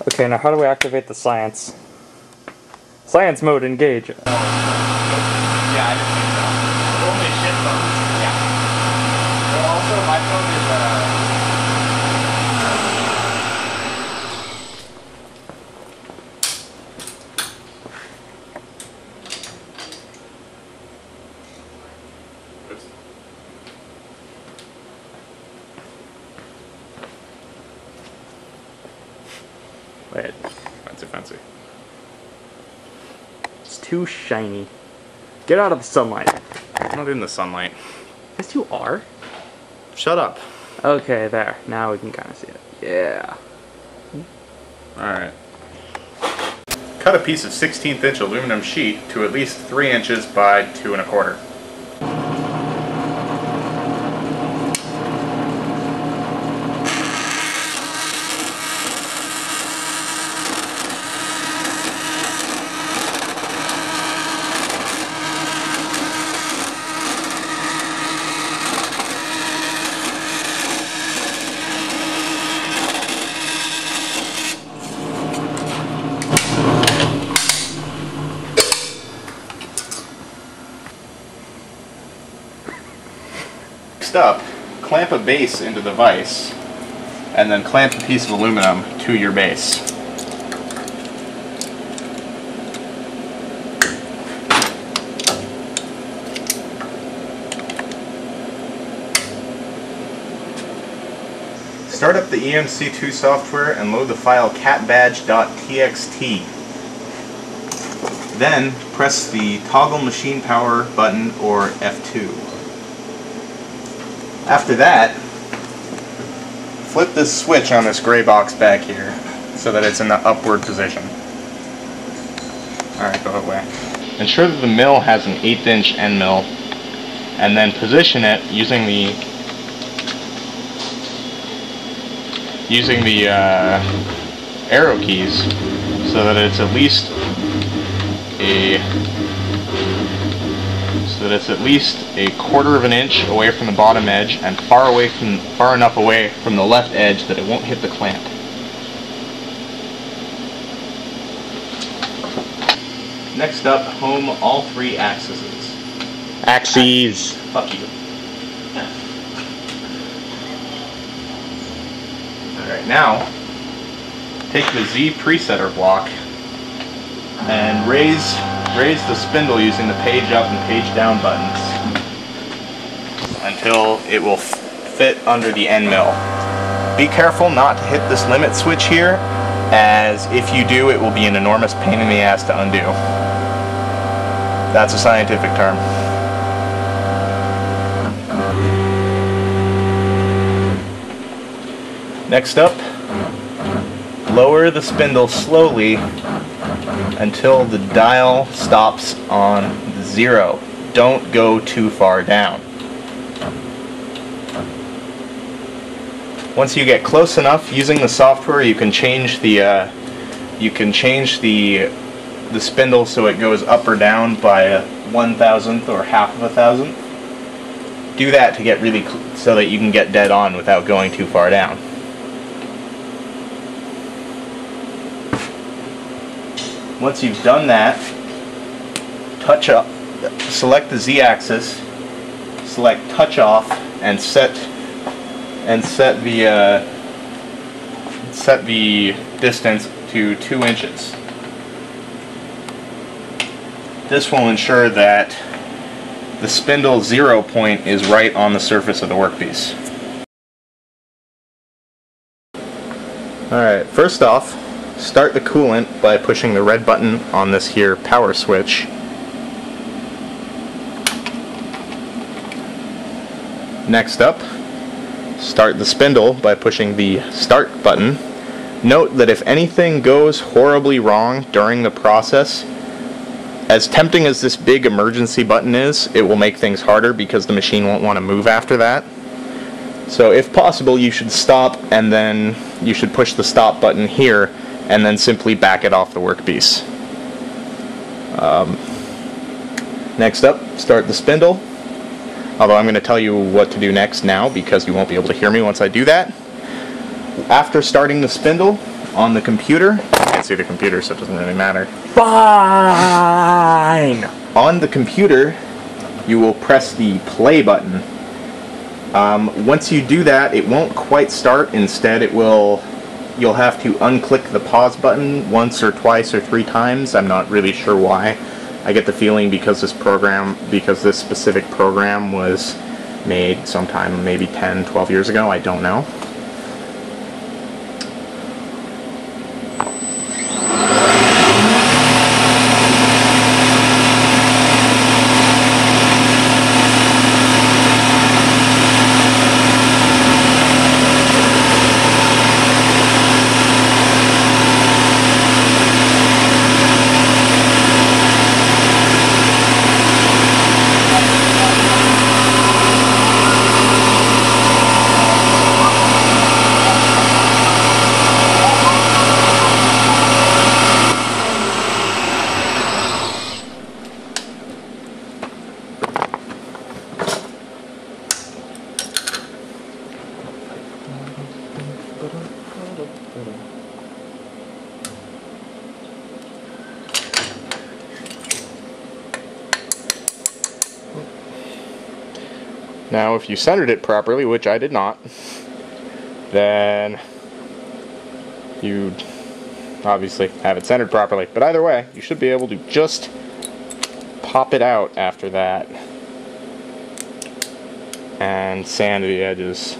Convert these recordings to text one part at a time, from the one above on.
Okay, now how do we activate the science? Science mode, engage. Yeah, I just think so. Only shit phones. Yeah. But also, my phone is Oops. Wait, Fancy. it's too shiny. Get out of the sunlight. I'm not in the sunlight. Yes, you are. Shut up. Okay, there. Now we can kind of see it. Yeah. Alright. Cut a piece of 16th inch aluminum sheet to at least 3 inches by 2 1/4. Next up, clamp a base into the vise, and then clamp a piece of aluminum to your base. Start up the EMC2 software and load the file catbadge.txt. Then press the toggle machine power button or F2. After that, flip this switch on this gray box back here so that it's in the upward position. Alright, go away. Ensure that the mill has an 1/8 inch end mill, and then position it using the arrow keys so that it's at least a 1/4 of an inch away from the bottom edge and far enough away from the left edge that it won't hit the clamp. Next up, home all 3 axes. Axes. Fuck you. Alright, now take the Z presetter block and raise the spindle using the page up and page down buttons until it will fit under the end mill. Be careful not to hit this limit switch here, as if you do, it will be an enormous pain in the ass to undo. That's a scientific term. Next up, lower the spindle slowly until the dial stops on 0. Don't go too far down. Once you get close enough, using the software, you can change the spindle so it goes up or down by a 1/1000th or half of a thousandth. Do that to get really so that you can get dead on without going too far down. Once you've done that, touch up, select the Z-axis, select touch off, and set the distance to 2 inches. This will ensure that the spindle 0 point is right on the surface of the workpiece. Alright, first off, start the coolant by pushing the red button on this here power switch. Next up, start the spindle by pushing the start button. Note that if anything goes horribly wrong during the process, as tempting as this big emergency button is, it will make things harder because the machine won't want to move after that. So if possible, you should stop, and then you should push the stop button here and then simply back it off the workpiece. Next up, start the spindle. Although I'm going to tell you what to do next now because you won't be able to hear me once I do that. After starting the spindle on the computer, I can't see the computer so it doesn't really matter. Fine! On the computer, you will press the play button. Once you do that, it won't quite start. Instead, you'll have to unclick the pause button once or twice or 3 times. I'm not really sure why. I get the feeling because this specific program was made sometime maybe 10, 12 years ago. I don't know. Now, if you centered it properly, which I did not, then you obviously have it centered properly. But either way, you should be able to just pop it out after that and sand the edges.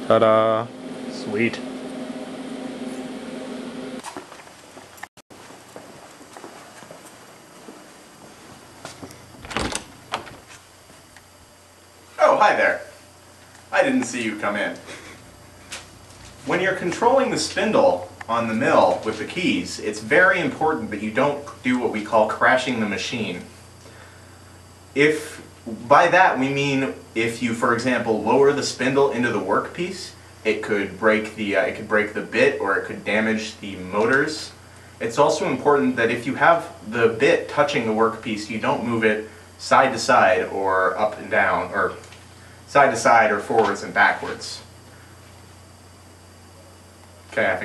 Ta-da! Sweet. Oh, hi there. I didn't see you come in. When you're controlling the spindle on the mill with the keys, it's very important that you don't do what we call crashing the machine. By that we mean if you, for example, lower the spindle into the workpiece, it could break the bit, or it could damage the motors. It's also important that if you have the bit touching the workpiece, you don't move it side to side or up and down, or side to side or forwards and backwards. Okay, I think